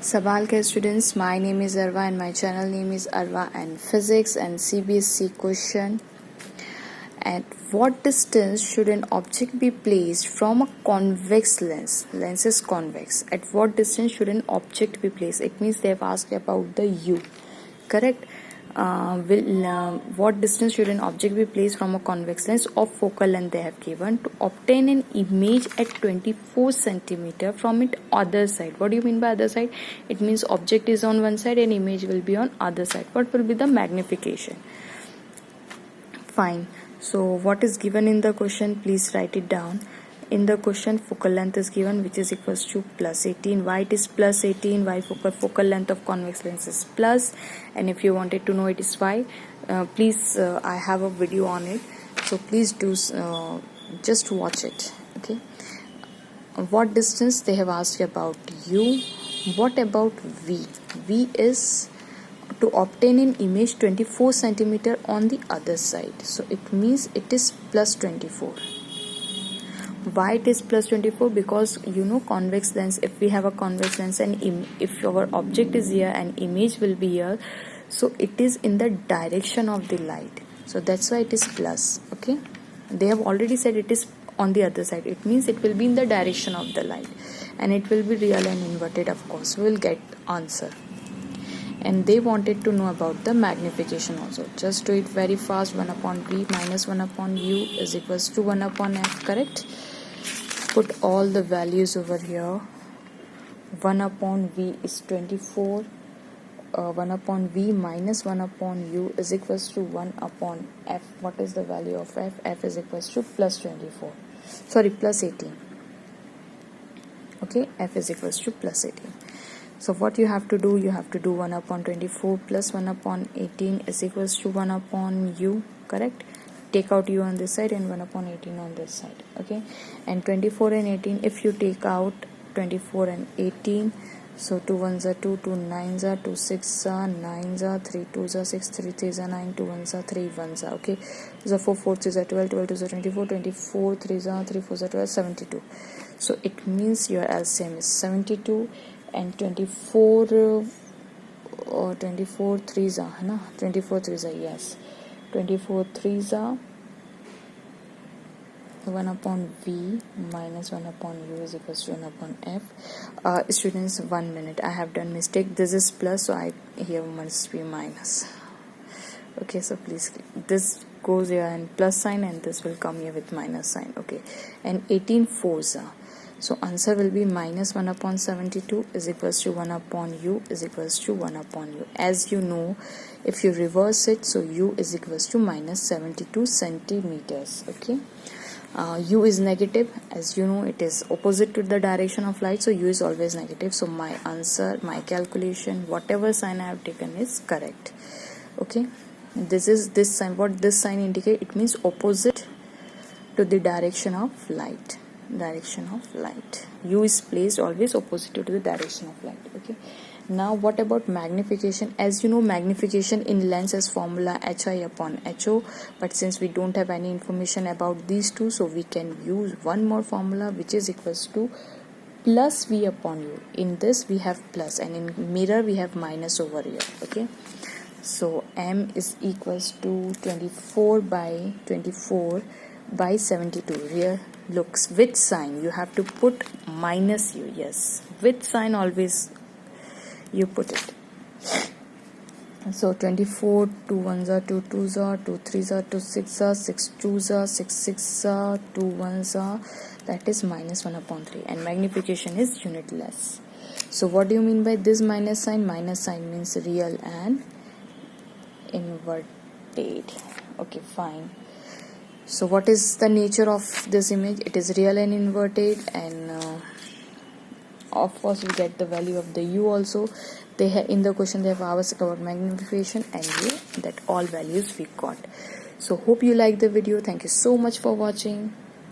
Sabalkar students, my name is Arva and my channel name is Arva and Physics and CBSE question. At what distance should an object be placed from a convex lens? Lens is convex. At what distance should an object be placed? It means they have asked about the U. Correct? What distance should an object be placed from a convex lens of focal length they have given to obtain an image at 24 centimeter from its other side? What do you mean by other side? It means object is on one side and image will be on other side. What will be the magnification? Fine. So what is given in the question? Please write it down. In the question, focal length is given, which is equals to plus 18. Why it is plus 18? Why focal length of convex lens is plus? And if you wanted to know it is why, please, I have a video on it. So please do just watch it. Okay. What distance they have asked about U? What about V? V is to obtain an image 24 centimeter on the other side. So it means it is plus 24. Why it is plus 24? Because convex lens, if we have a convex lens and if our object is here and image will be here, so it is in the direction of the light, so that's why it is plus. Okay, they have already said it is on the other side. It means it will be in the direction of the light and it will be real and inverted. Of course, we will get answer. And they wanted to know about the magnification also. Just do it very fast. 1 upon V minus 1 upon U is equals to 1 upon F. Correct? Put all the values over here. 1 upon V is 24. 1 upon V minus 1 upon U is equals to 1 upon F. What is the value of F? F is equals to plus 24. Sorry, plus 18. Okay, F is equals to plus 18. So what you have to do, 1 upon 24 plus 1 upon 18 is equals to 1 upon U. Correct? Take out U on this side and 1 upon 18 on this side. Okay, and 24 and 18, if you take out 24 and 18, so 2 1s are 2, 2 9s are 2 6s are 9s are 3 2s are 6, 3 3s are 9, 2 1s are 3 1s are. Okay, so 4 4 3s are 12, 12 2s are 24, 24 3s are 3 4s are 12, 72. So it means your LCM is 72 and 24 3s are, na? 24 3s are, yes, 24 3s are 1 upon V minus 1 upon U is equals to 1 upon F. Students, 1 minute, I have done mistake. This is plus, so here must be minus. Okay, so please, this goes here and plus sign and this will come here with minus sign. Okay, and 18 4s are, so answer will be minus 1 upon 72 is equals to 1 upon U is equals to 1 upon U. As you know, if you reverse it, so U is equals to minus 72 centimeters. Okay, U is negative. As you know, it is opposite to the direction of light, so U is always negative. So my answer, my calculation, whatever sign I have taken is correct. Okay, this is this sign. What this sign indicate? It means opposite to the direction of light. Direction of light. U is placed always opposite to the direction of light. Okay, now what about magnification? As you know, magnification in lens is formula HI upon HO, but since we don't have any information about these two, so we can use one more formula, which is equals to plus V upon U. In this we have plus and in mirror we have minus over here. Okay, so M is equals to 24 by 24 by 72. Here, looks with sign you have to put minus U. Yes, with sign always you put it. So 24, 2 1s are 2 2s are 2 3s are 2 6s are 6 2s are 6 6s are 2 1s are, that is minus 1 upon 3, and magnification is unitless. So what do you mean by this minus sign? Minus sign means real and inverted. Okay, fine. So what is the nature of this image? It is real and inverted, and of course we get the value of the U also. They in the question they have asked about magnification and U, that all values we got. So hope you like the video. Thank you so much for watching.